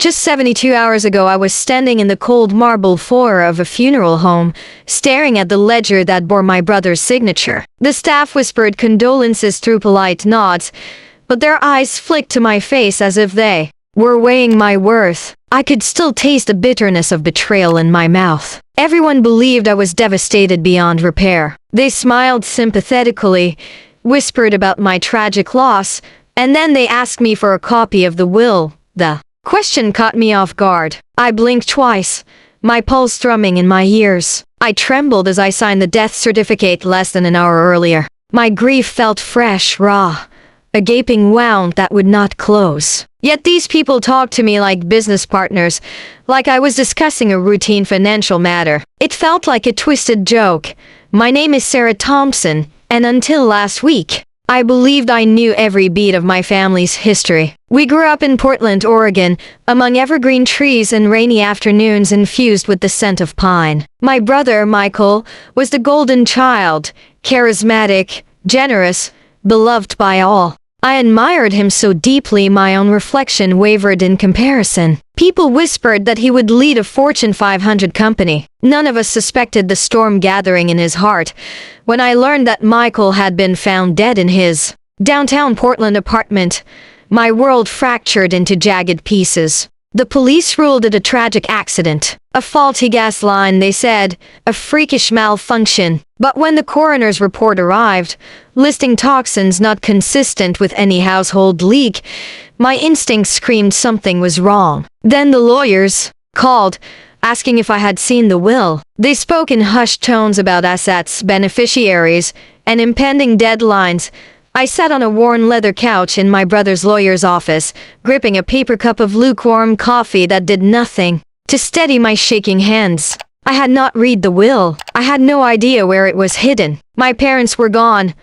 Just 72 hours ago, I was standing in the cold marble foyer of a funeral home, staring at the ledger that bore my brother's signature. The staff whispered condolences through polite nods, but their eyes flicked to my face as if they were weighing my worth. I could still taste the bitterness of betrayal in my mouth. Everyone believed I was devastated beyond repair. They smiled sympathetically, whispered about my tragic loss, and then they asked me for a copy of the will. The question caught me off guard. I blinked twice, my pulse thrumming in my ears. I trembled as I signed the death certificate less than an hour earlier. My grief felt fresh, raw, a gaping wound that would not close. Yet these people talked to me like business partners, like I was discussing a routine financial matter. It felt like a twisted joke. My name is Sarah Thompson, and until last week, I believed I knew every beat of my family's history. We grew up in Portland, Oregon, among evergreen trees and rainy afternoons infused with the scent of pine. My brother, Michael, was the golden child, charismatic, generous, beloved by all. I admired him so deeply my own reflection wavered in comparison. People whispered that he would lead a Fortune 500 company. None of us suspected the storm gathering in his heart when I learned that Michael had been found dead in his downtown Portland apartment. My world fractured into jagged pieces. The police ruled it a tragic accident. A faulty gas line, they said, a freakish malfunction. But when the coroner's report arrived, listing toxins not consistent with any household leak, my instincts screamed something was wrong. Then the lawyers called, asking if I had seen the will. They spoke in hushed tones about assets, beneficiaries, and impending deadlines. I sat on a worn leather couch in my brother's lawyer's office, gripping a paper cup of lukewarm coffee that did nothing to steady my shaking hands. I had not read the will. I had no idea where it was hidden. My parents were gone,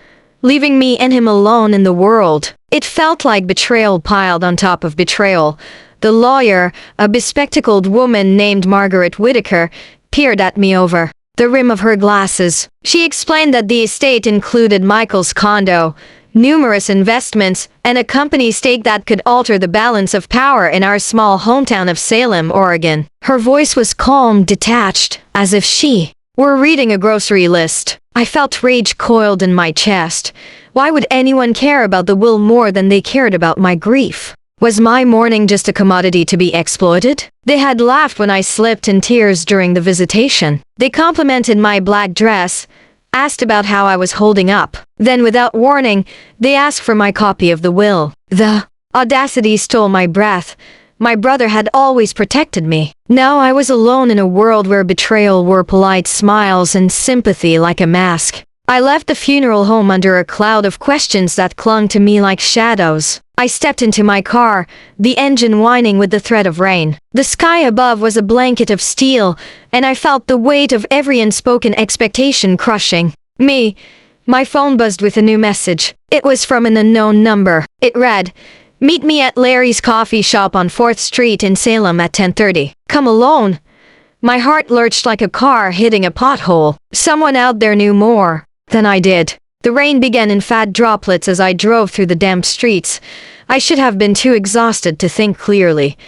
leaving me and him alone in the world. It felt like betrayal piled on top of betrayal. The lawyer, a bespectacled woman named Margaret Whitaker, peered at me over the rim of her glasses. She explained that the estate included Michael's condo, numerous investments, and a company stake that could alter the balance of power in our small hometown of Salem, Oregon. Her voice was calm, detached, as if she were reading a grocery list. I felt rage coiled in my chest. Why would anyone care about the will more than they cared about my grief? Was my mourning just a commodity to be exploited? They had laughed when I slipped in tears during the visitation. They complimented my black dress, asked about how I was holding up. Then, without warning, they asked for my copy of the will. The audacity stole my breath. My brother had always protected me. Now I was alone in a world where betrayal wore polite smiles and sympathy like a mask. I left the funeral home under a cloud of questions that clung to me like shadows. I stepped into my car, the engine whining with the threat of rain. The sky above was a blanket of steel, and I felt the weight of every unspoken expectation crushing me. My phone buzzed with a new message. It was from an unknown number. It read, "Meet me at Larry's coffee shop on 4th Street in Salem at 10:30. Come alone." My heart lurched like a car hitting a pothole. Someone out there knew more than I did. The rain began in fat droplets as I drove through the damp streets. I should have been too exhausted to think clearly,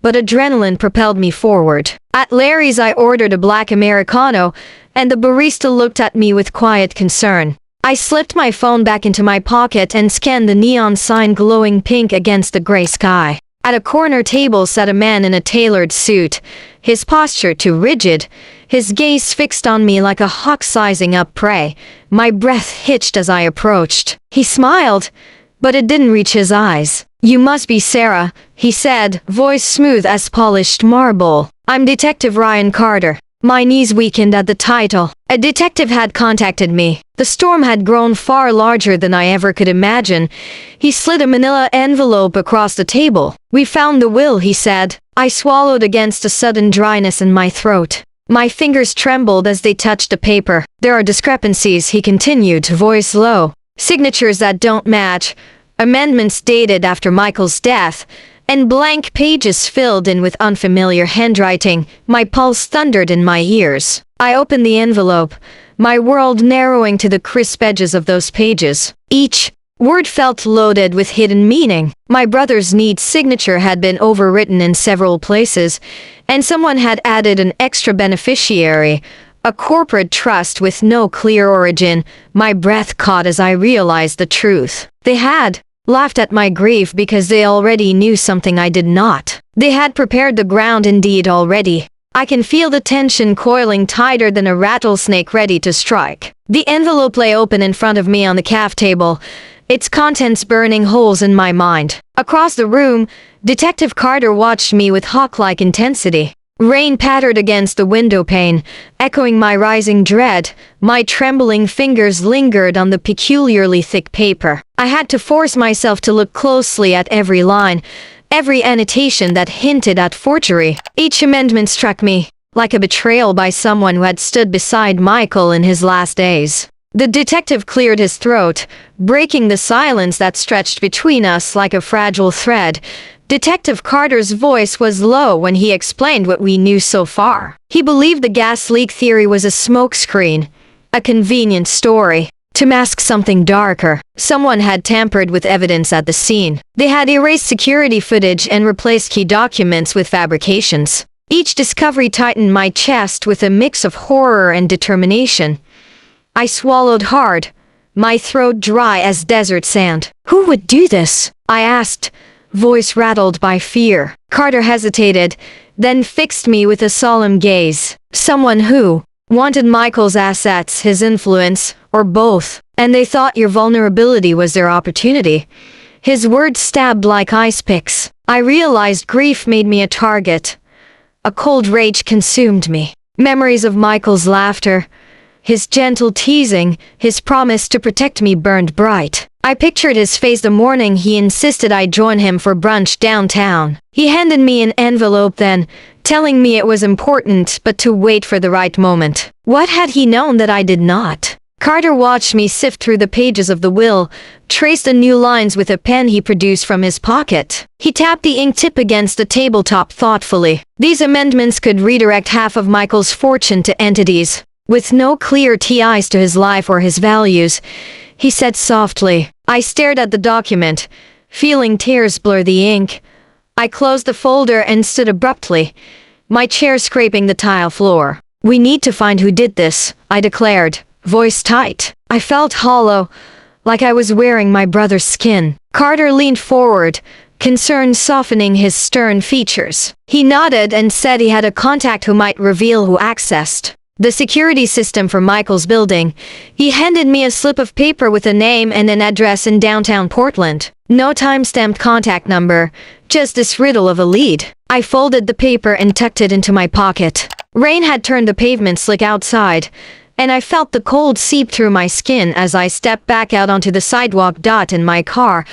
but adrenaline propelled me forward. At Larry's I ordered a black Americano, and the barista looked at me with quiet concern. I slipped my phone back into my pocket and scanned the neon sign glowing pink against the gray sky. At a corner table sat a man in a tailored suit, his posture too rigid, his gaze fixed on me like a hawk sizing up prey. My breath hitched as I approached. He smiled, but it didn't reach his eyes. "You must be Sarah," he said, voice smooth as polished marble. "I'm Detective Ryan Carter." My knees weakened at the title. A detective had contacted me. The storm had grown far larger than I ever could imagine. He slid a manila envelope across the table. "We found the will," he said. I swallowed against a sudden dryness in my throat. My fingers trembled as they touched the paper. "There are discrepancies," he continued, voice low. "Signatures that don't match, amendments dated after Michael's death, and blank pages filled in with unfamiliar handwriting." My pulse thundered in my ears. I opened the envelope, my world narrowing to the crisp edges of those pages. Each Word felt loaded with hidden meaning. My brother's neat signature had been overwritten in several places, and someone had added an extra beneficiary, a corporate trust with no clear origin. My breath caught as I realized the truth. They had laughed at my grief because they already knew something I did not. They had prepared the ground indeed already. I can feel the tension coiling tighter than a rattlesnake ready to strike. The envelope lay open in front of me on the caf table, its contents burning holes in my mind. Across the room, Detective Carter watched me with hawk-like intensity. Rain pattered against the window pane, echoing my rising dread. My trembling fingers lingered on the peculiarly thick paper. I had to force myself to look closely at every line, every annotation that hinted at forgery. Each amendment struck me like a betrayal by someone who had stood beside Michael in his last days. The detective cleared his throat, breaking the silence that stretched between us like a fragile thread. Detective Carter's voice was low when he explained what we knew so far. He believed the gas leak theory was a smokescreen, a convenient story to mask something darker. Someone had tampered with evidence at the scene. They had erased security footage and replaced key documents with fabrications. Each discovery tightened my chest with a mix of horror and determination. I swallowed hard, my throat dry as desert sand. Who would do this? I asked, voice rattled by fear. Carter hesitated, then fixed me with a solemn gaze. Someone who wanted Michael's assets, his influence, or both, and they thought your vulnerability was their opportunity. His words stabbed like ice picks. I realized grief made me a target. A cold rage consumed me. Memories of Michael's laughter, his gentle teasing, his promise to protect me burned bright. I pictured his face the morning he insisted I join him for brunch downtown. He handed me an envelope then, telling me it was important but to wait for the right moment. What had he known that I did not? Carter watched me sift through the pages of the will, traced the new lines with a pen he produced from his pocket. He tapped the ink tip against the tabletop thoughtfully. These amendments could redirect half of Michael's fortune to entities with no clear ties to his life or his values, he said softly. I stared at the document, feeling tears blur the ink. I closed the folder and stood abruptly, my chair scraping the tile floor. We need to find who did this, I declared, voice tight. I felt hollow, like I was wearing my brother's skin. Carter leaned forward, concern softening his stern features. He nodded and said he had a contact who might reveal who accessed the security system for Michael's building. He handed me a slip of paper with a name and an address in downtown Portland. No time-stamped contact number, just this riddle of a lead. I folded the paper and tucked it into my pocket. Rain had turned the pavement slick outside, and I felt the cold seep through my skin as I stepped back out onto the sidewalk. In my car,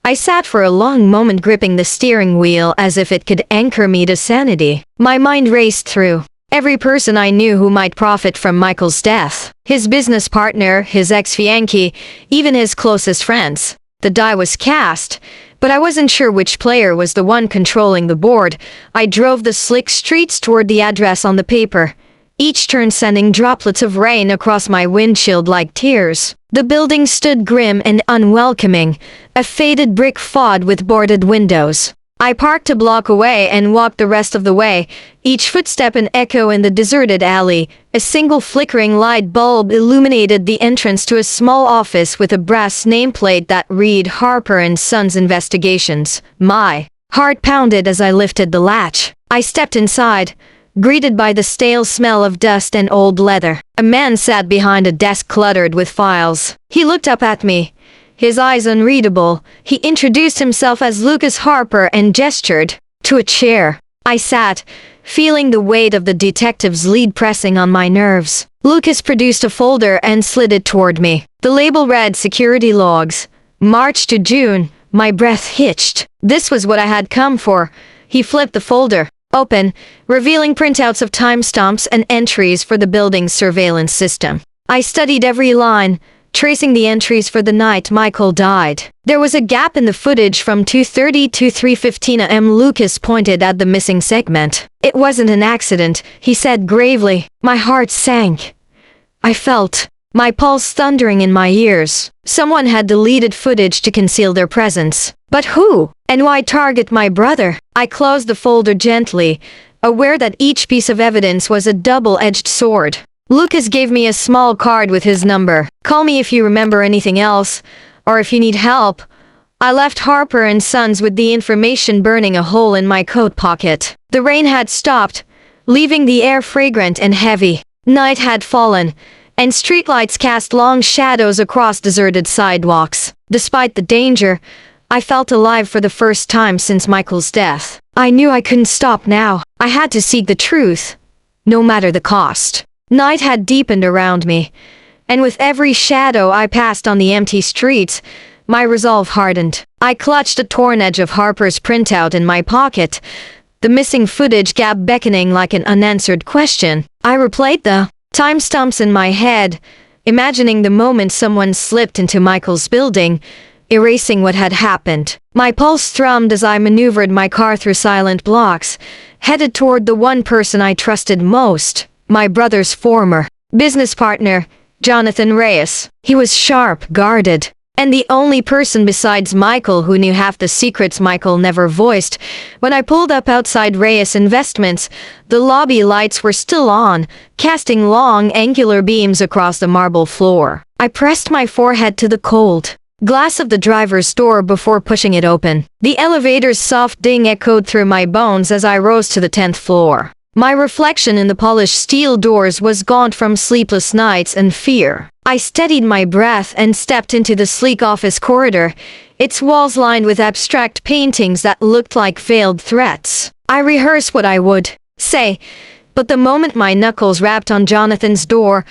I sat for a long moment gripping the steering wheel as if it could anchor me to sanity. My mind raced through every person I knew who might profit from Michael's death. His business partner, his ex-fiancé, even his closest friends. The die was cast, but I wasn't sure which player was the one controlling the board. I drove the slick streets toward the address on the paper, each turn sending droplets of rain across my windshield like tears. The building stood grim and unwelcoming, a faded brick facade with boarded windows. I parked a block away and walked the rest of the way, each footstep an echo in the deserted alley. A single flickering light bulb illuminated the entrance to a small office with a brass nameplate that read Harper & Sons Investigations. My heart pounded as I lifted the latch. I stepped inside, greeted by the stale smell of dust and old leather. A man sat behind a desk cluttered with files. He looked up at me, his eyes unreadable. He introduced himself as Lucas Harper and gestured to a chair. I sat, feeling the weight of the detective's lead pressing on my nerves. Lucas produced a folder and slid it toward me. The label read Security Logs, March to June. My breath hitched. This was what I had come for. He flipped the folder open, revealing printouts of timestamps and entries for the building's surveillance system. I studied every line, tracing the entries for the night Michael died. There was a gap in the footage from 2:30 to 3:15 a.m. Lucas pointed at the missing segment. It wasn't an accident, he said gravely. My heart sank. I felt my pulse thundering in my ears. Someone had deleted footage to conceal their presence. But who? And why target my brother? I closed the folder gently, aware that each piece of evidence was a double-edged sword. Lucas gave me a small card with his number. Call me if you remember anything else, or if you need help. I left Harper and Sons with the information burning a hole in my coat pocket. The rain had stopped, leaving the air fragrant and heavy. Night had fallen, and streetlights cast long shadows across deserted sidewalks. Despite the danger, I felt alive for the first time since Michael's death. I knew I couldn't stop now. I had to seek the truth, no matter the cost. Night had deepened around me, and with every shadow I passed on the empty streets, my resolve hardened. I clutched a torn edge of Harper's printout in my pocket, the missing footage gap beckoning like an unanswered question. I replayed the timestamps in my head, imagining the moment someone slipped into Michael's building, erasing what had happened. My pulse thrummed as I maneuvered my car through silent blocks, headed toward the one person I trusted most, my brother's former business partner, Jonathan Reyes. He was sharp, guarded, and the only person besides Michael who knew half the secrets Michael never voiced. When I pulled up outside Reyes Investments, the lobby lights were still on, casting long, angular beams across the marble floor. I pressed my forehead to the cold glass of the driver's door before pushing it open. The elevator's soft ding echoed through my bones as I rose to the 10th floor. My reflection in the polished steel doors was gaunt from sleepless nights and fear. I steadied my breath and stepped into the sleek office corridor, its walls lined with abstract paintings that looked like veiled threats. I rehearsed what I would say, but the moment my knuckles rapped on Jonathan's door,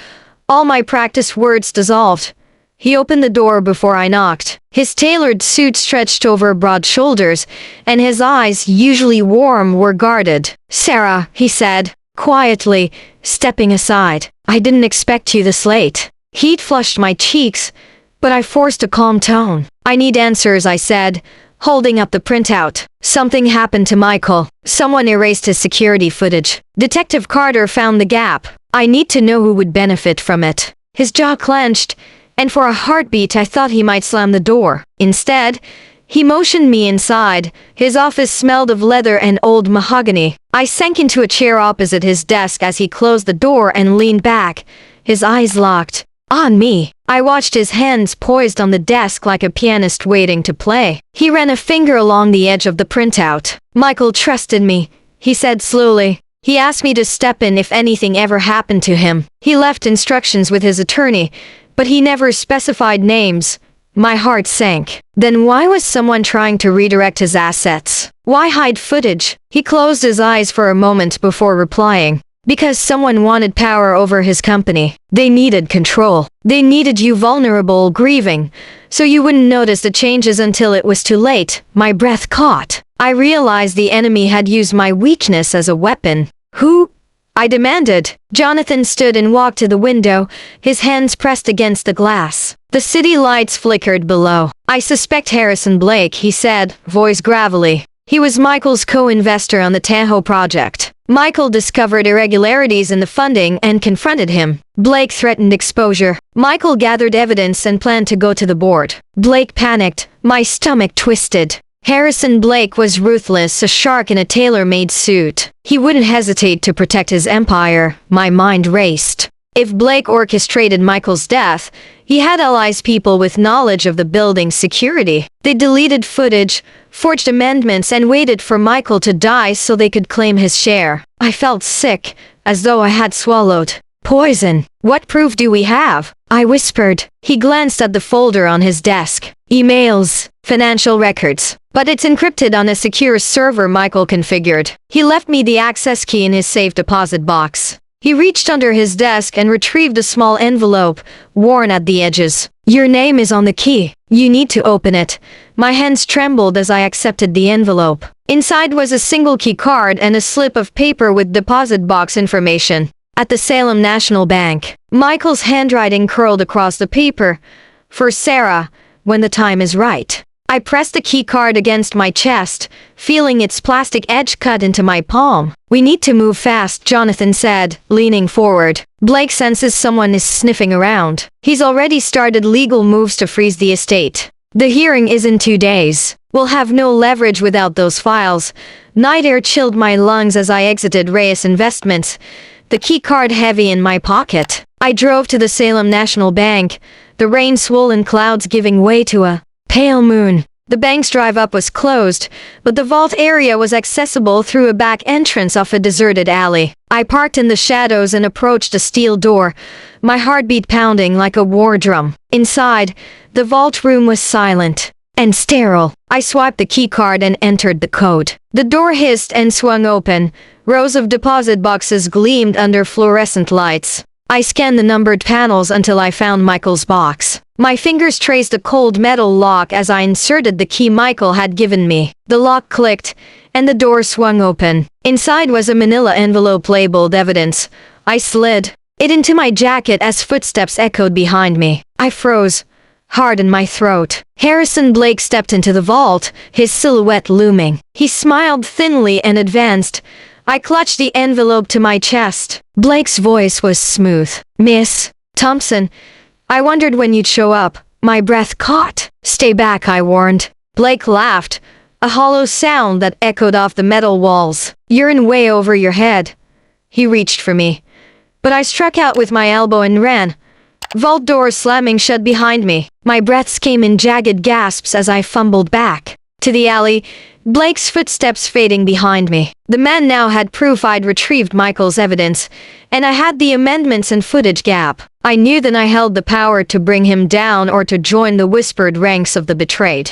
all my practiced words dissolved. He opened the door before I knocked. His tailored suit stretched over broad shoulders, and his eyes, usually warm, were guarded. "Sarah," he said, quietly, stepping aside. "I didn't expect you this late." Heat flushed my cheeks, but I forced a calm tone. "I need answers," I said, holding up the printout. "Something happened to Michael. Someone erased his security footage. Detective Carter found the gap. I need to know who would benefit from it." His jaw clenched, and for a heartbeat I thought he might slam the door. Instead, he motioned me inside. His office smelled of leather and old mahogany. I sank into a chair opposite his desk as he closed the door and leaned back, his eyes locked on me. I watched his hands poised on the desk like a pianist waiting to play. He ran a finger along the edge of the printout. "Michael trusted me," he said slowly. "He asked me to step in if anything ever happened to him. He left instructions with his attorney, but he never specified names." My heart sank. Then why was someone trying to redirect his assets? Why hide footage? He closed his eyes for a moment before replying. "Because someone wanted power over his company. They needed control. They needed you vulnerable, grieving, so you wouldn't notice the changes until it was too late." My breath caught. I realized the enemy had used my weakness as a weapon. "Who?" I demanded. Jonathan stood and walked to the window, his hands pressed against the glass. The city lights flickered below. "I suspect Harrison Blake," he said, voice gravelly. "He was Michael's co-investor on the Tahoe project. Michael discovered irregularities in the funding and confronted him. Blake threatened exposure. Michael gathered evidence and planned to go to the board. Blake panicked. My stomach twisted. Harrison Blake was ruthless, a shark in a tailor-made suit. He wouldn't hesitate to protect his empire. My mind raced. If Blake orchestrated Michael's death, he had allies, people with knowledge of the building's security. They deleted footage, forged amendments, and waited for Michael to die so they could claim his share. I felt sick, as though I had swallowed poison. "What proof do we have?" I whispered. He glanced at the folder on his desk. "Emails, financial records. But it's encrypted on a secure server Michael configured. He left me the access key in his safe deposit box." He reached under his desk and retrieved a small envelope, worn at the edges. "Your name is on the key. You need to open it." My hands trembled as I accepted the envelope. Inside was a single key card and a slip of paper with deposit box information. "At the Salem National Bank." Michael's handwriting curled across the paper. "For Sarah, when the time is right." I pressed the key card against my chest, feeling its plastic edge cut into my palm. "We need to move fast," Jonathan said, leaning forward. "Blake senses someone is sniffing around. He's already started legal moves to freeze the estate. The hearing is in 2 days. We'll have no leverage without those files." Night air chilled my lungs as I exited Reyes Investments, the key card heavy in my pocket. I drove to the Salem National Bank, the rain-swollen clouds giving way to a pale moon. The bank's drive-up was closed, but the vault area was accessible through a back entrance off a deserted alley. I parked in the shadows and approached a steel door, my heartbeat pounding like a war drum. Inside, the vault room was silent and sterile. I swiped the key card and entered the code. The door hissed and swung open. Rows of deposit boxes gleamed under fluorescent lights. I scanned the numbered panels until I found Michael's box. My fingers traced a cold metal lock as I inserted the key Michael had given me. The lock clicked, and the door swung open. Inside was a manila envelope labeled evidence. I slid it into my jacket as footsteps echoed behind me. I froze, hard in my throat. Harrison Blake stepped into the vault, his silhouette looming. He smiled thinly and advanced. I clutched the envelope to my chest. Blake's voice was smooth. "Miss Thompson, I wondered when you'd show up." My breath caught. "Stay back," I warned. Blake laughed, a hollow sound that echoed off the metal walls. "You're in way over your head." He reached for me, but I struck out with my elbow and ran. Vault doors slamming shut behind me. My breaths came in jagged gasps as I fumbled back to the alley, Blake's footsteps fading behind me. The man now had proof I'd retrieved Michael's evidence, and I had the amendments and footage gap. I knew that I held the power to bring him down or to join the whispered ranks of the betrayed.